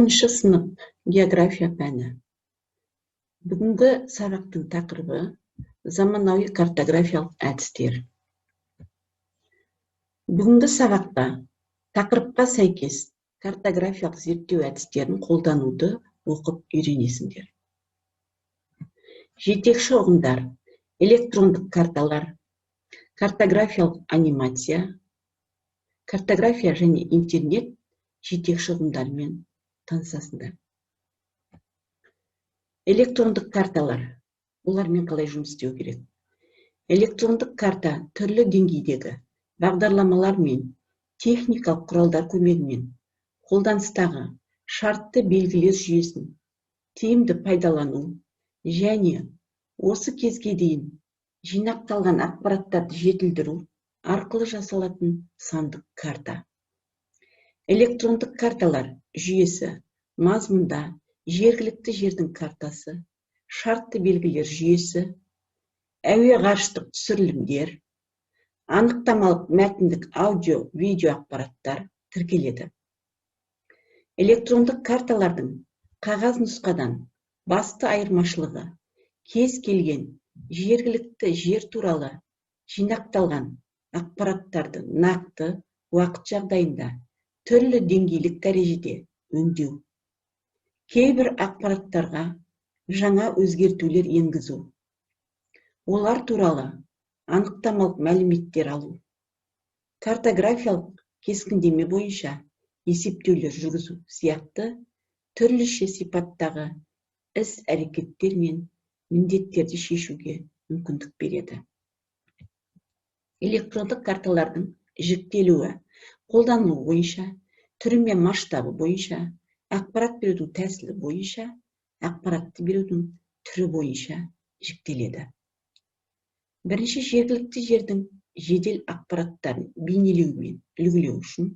10 сынып география пәні. Бүгінгі сабақтың тақырыбы заманауи картографиялық әдістер. Бүгінгі сабақта тақырыпқа сәйкес картографиялық зерттеу әдістерін қолдануды оқып үйренесіңдер. Жетекші ұғымдар: электрондық карталар, картографиялық анимация, картография және интернет жетекші ұғымдарымен танысасыңдар. Электрондық карталар. Олармен қалай жұмыс істеу керек? Электрондық карта түрлі деңгейдегі бағдарламалар мен техникалық құралдар көмегімен қолданыстағы шартты белгілер жүйесін тиімді пайдалану және осы кезге дейін жинақталған ақпараттарды жетілдіру арқылы жасалатын сандық карта. Электрондық карталар жүйесі мазмұнда жергілікті жердің картасы, шартты белгілер жүйесі, әуе ғарыштық түсірілімдер, анықтамалық мәтіндік аудио-видео ақпараттар тіркеледі. Электрондық карталардың қағаз нұсқадан басты айырмашылығы кез келген жергілікті жер туралы жинақталған ақпараттарды нақты уақыт жағдайында түрлі деңгейлік дәрежеде өңдеу. Кейбір ақпараттарға жаңа өзгертулер енгізу. Олар туралы анықтамалық мәліметтер алу. Картографиялық кескіндеме бойынша есептеулер жүргізу сияқты түрліше сипаттағы іс-әрекеттер мен міндеттерді шешуге мүмкіндік береді. Электрондық карталардың жіктелуі қолданылу бойынша, түрі мен масштабы бойынша, ақпарат берудің тәсілі бойынша, ақпаратты берудің түрі бойынша жіктеледі. Бірінші, жергілікті жердің жедел ақпараттарын бейнелеу мен үлгілеу үшін,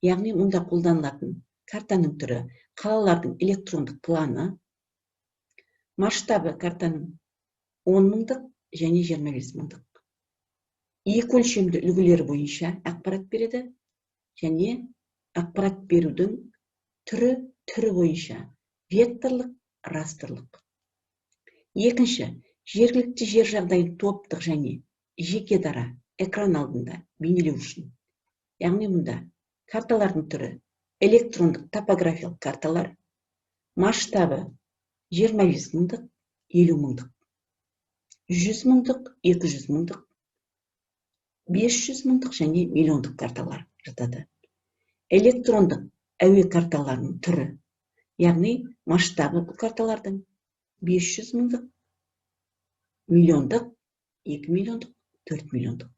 яғни мұнда қолданылатын картаның түрі қалалардың электрондық планы, масштабы картаның 10 мыңдық және 25 мыңдық. Екі өлшемді үлгілері бойынша ақпарат береді және ақпарат берудің түрі бойынша векторлық, растрлық. Екінші, жергілікті жер жағдайын топтық және жеке дара экран алдында бейнелеу үшін. Яғни мұнда карталардың түрі электрондық топографиялық карталар, масштабы 25 мыңдық, 50 мыңдық, 100 мыңдық, 200 мыңдық, 500 мыңдық және миллиондық карталар жатады. Электрондық әуе карталарының түрі, яғни масштабы бұл карталардың 500 мыңдық, миллиондық, 2 миллиондық, 4 миллиондық.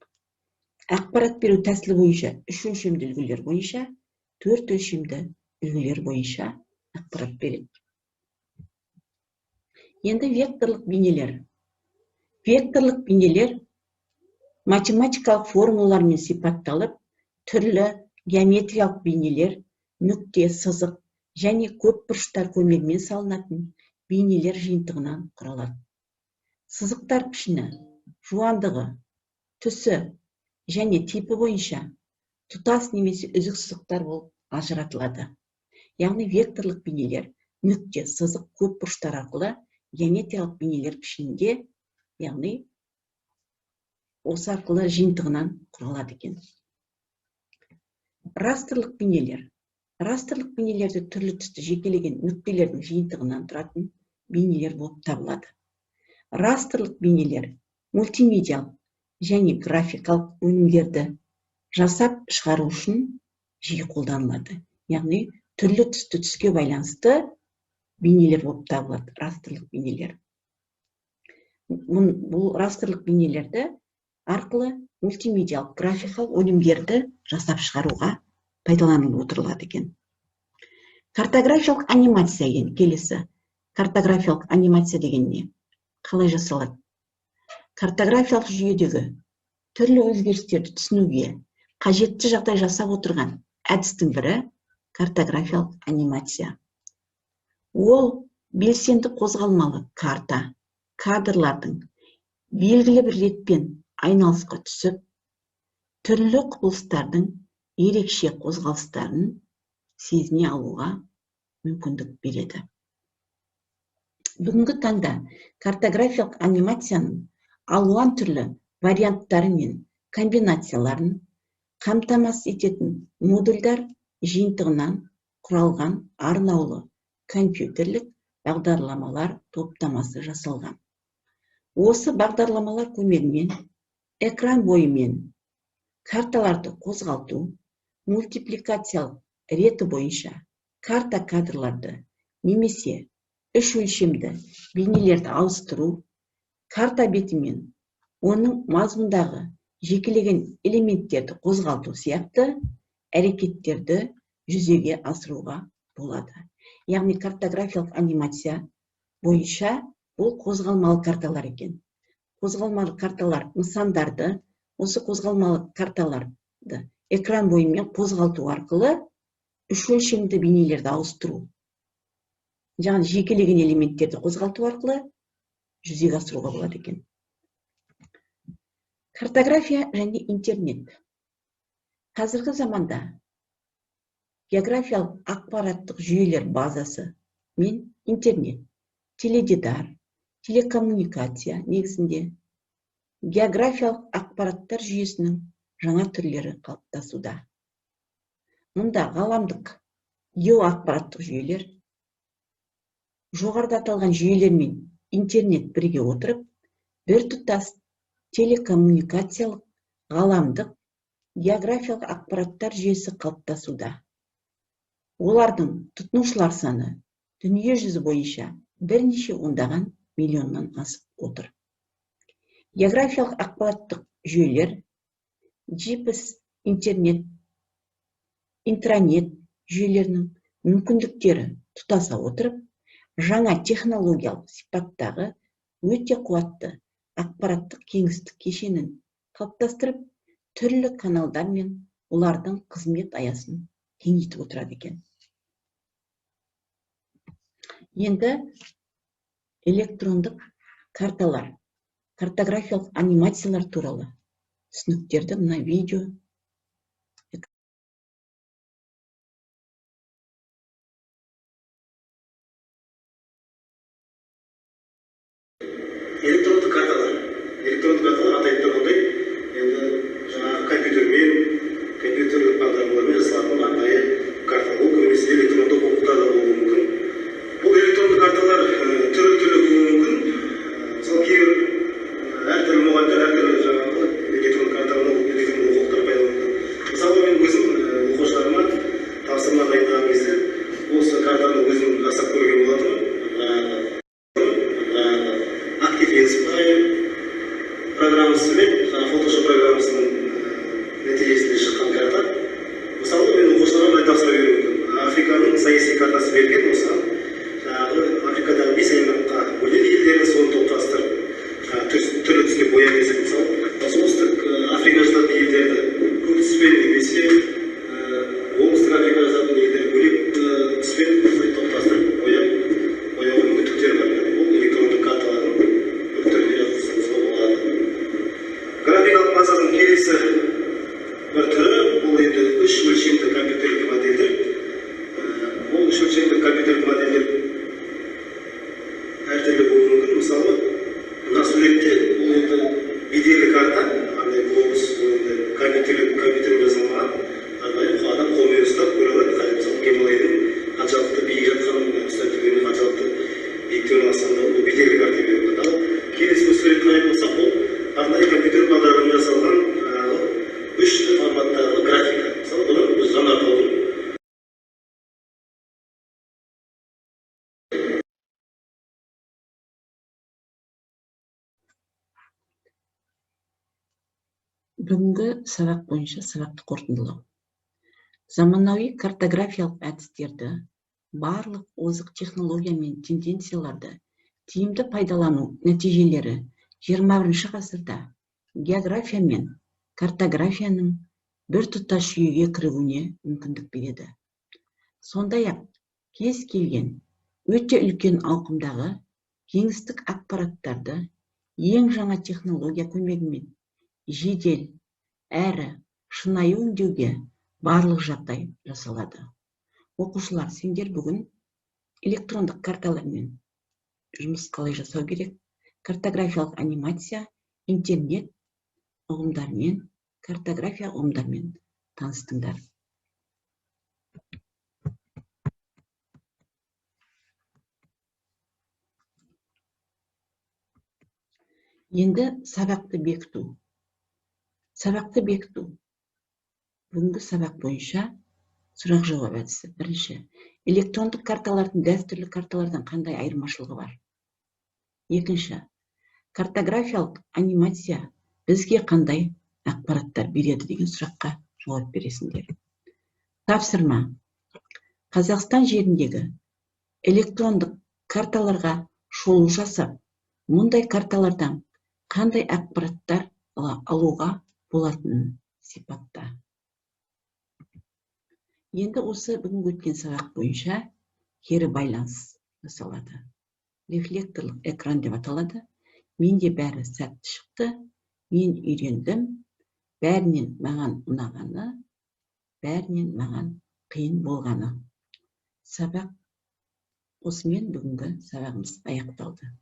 Ақпарат беру тәсілі бойынша 3 өлшемді үлгілер бойынша, 4 өлшемді үлгілер бойынша ақпарат береді. Енді векторлық бейнелер. Векторлық бейнелер математикалық формулалармен сипатталып, түрлі геометриялық бейнелер, нүкте, сызық және көп бұрыштар көмегімен салынатын бейнелер жиынтығынан құралады. Сызықтар пішіні, жуандығы, түсі және типі бойынша тұтас немесе үзік сызықтар болып ажыратылады. Яғни векторлық бейнелер нүкте, сызық, көп бұрыштар арқылы геометриялық бейнелер пішінінде, яғни осы арқылы жиынтығынан құралады екен. Растрлық бейнелер. Растрлық бейнелерді түрлі түсті жекелеген нүктелердің жиынтығынан тұратын бейнелер болып табылады. Растрлық бейнелер мультимедиалық және графикалық өнімдерді жасап шығару үшін жиі қолданылады. Яғни түрлі түсті түске байланысты бейнелер болып табылады, растрлық бейнелер. Бұл растрлық бейнелерді арқылы мультимедиалық графикалық өнімдерді жасап шығаруға пайдаланылып отырылады екен. Картографиялық анимация екен келесі. Картографиялық анимация деген не? Қалай жасалады? Картографиялық жүйедегі түрлі өзгерістерді түсінуге қажетті жағдай жасап отырған әдістің бірі картографиялық анимация. Ол белсенді қозғалмалы карта, кадрлардың белгілі бір ретпен айналысқа түсіп, түрлі құбылыстардың ерекше қозғалыстарын сезіне алуға мүмкіндік береді. Бүгінгі таңда картографиялық анимацияның алуан түрлі варианттары мен комбинацияларын қамтамасыз ететін модульдар жиынтығынан құралған арнаулы компьютерлік бағдарламалар топтамасы жасалған. Осы бағдарламалар көмегімен экран бойымен карталарды қозғалту, мультипликациялық реті бойынша карта кадрларды немесе үш өлшемді бейнелерді ауыстыру, карта бетімен оның мазмұндағы жекелеген элементтерді қозғалту сияқты әрекеттерді жүзеге асыруға болады. Яғни картографиялық анимация бойынша бұл қозғалмалы карталар екен. Қозғалмалы карталар нысандарды, осы қозғалмалы карталарды экран бойымен қозғалту арқылы үш өлшемді бейнелерді ауыстыру, жаңағы жекелеген элементтерді қозғалту арқылы жүзеге асыруға болады екен. Картография және интернет. Қазіргі заманда географиялық ақпараттық жүйелер базасы мен интернет, теледидар, телекоммуникация негізінде географиялық ақпараттар жүйесінің жаңа түрлері қалыптасуда. Мұнда ғаламдық геоақпараттық жүйелер, жоғарыда аталған жүйелер мен интернет бірге отырып, бір тұтас телекоммуникациялық ғаламдық географиялық ақпараттар жүйесі қалыптасуда. Олардың тұтынушылар саны дүние жүзі бойынша бірнеше ондаған миллионнан асып отыр. Географиялық ақпараттық жүйелер GPS, интернет, интранет жүйелерінің мүмкіндіктері тұтаса отырып, жаңа технологиялық сипаттағы өте қуатты ақпараттық кеңістік кешенін қалыптастырып, түрлі каналдар мен олардың қызмет аясын кеңейтіп отырады екен. Енді электрондық карталар, картографиялық анимациялар туралы түсініктерді мына видео электрондық карталар атайып тұрғандай, енді жаңағы компьютерлік бағдарламалармен жасалатын арнайы карта. Бұл көбінесе электрондық оқулықтарда болуы мүмкін. Бұл электрондық карталар түрлі болуы мүмкін. Мысалы, кейбір әртүрлі мұғалімдер әртүрлі жаңағы электрондық карталардан электрондық оқулықтар пайдаланады. Мысалы, мен өзім оқушыларыма тапсырма дайындаған кезде осы картаны өзім жасап көруге болатынмын. Программасы мен Photoshop программасының нәтижесінде шыққан карта. Мысалы, мен оқушыларға мындай тапсырма беруім мүмкін. Африканың саяси картасы берген, осыған жаңағы Африкадағы 5 аймаққа бөлек елдерін соны топтастырып, түрлі түске бояп берсек, мысалы, солтүстік Африка жататын елдерді көк түспен немесе оңтүстік Африка жататын елдерді бөлек түспен топтастырып бояуға мүмкіндіктер бар. Бұл электрондық карталардың графикалық базаның келесі бір түрі, бұл енді үш өлшемді компьютерлік модельдер. Бұл үш өлшемді компьютерлік модельдер әртүрлі болуы мүмкін. Мысалы, мына суретте бұл енді бедерлі карта, арнайы глобус, бұл енді компьютермен жасалған, арнайы адам қолмен ұстап көре алады. Мысалы, Гималайдың қаншалықты биік жатқанын, ұстап жүргенін қаншалықты биіктен алсаңда, бұл бедерлі карта береді. Ал келесі бір суретті қарайтын болсақ, бұл арнайы компьютер бағдарламамен жасалған үш форматтағы графика. Мысалы, бұны біз жаңа атаудың. Бүгінгі сабақ бойынша сабақты қорытындылау. Заманауи картографиялық әдістерді, барлық озық технология мен тенденцияларды тиімді пайдалану нәтижелері 21 ғасырда география мен картографияның бір тұтас жүйеге кірігуіне мүмкіндік береді. Сондай-ақ кез келген өте үлкен ауқымдағы кеңістік ақпараттарды ең жаңа технология көмегімен жедел әрі шынайы өңдеуге барлық жағдай жасалады. Оқушылар, сендер бүгін электрондық карталармен жұмыс қалай жасау керек, картографиялық анимация, интернет ұғымдармен, картография ұғымдармен таныстыңдар. Енді сабақты бекіту. Сабақты бекіту. Бүгінгі сабақ бойынша сұрақ жауап әдісі. Бірінші, электрондық карталардың дәстүрлі карталардан қандай айырмашылығы бар? Екінші, картографиялық анимация бізге қандай ақпараттар береді деген сұраққа жауап бересіңдер. Тапсырма. Қазақстан жеріндегі электрондық карталарға шолу жасап, мұндай карталардан қандай ақпараттар алуға болатынын сипатта. Енді осы бүгінгі өткен сабақ бойынша кері байланыс жасалады. Рефлекторлық экран деп аталады. Менде бәрі сәтті шықты. Мен үйрендім. Бәрінен маған ұнағаны, бәрінен маған қиын болғаны. Сабақ осымен бүгінгі сабағымыз аяқталды.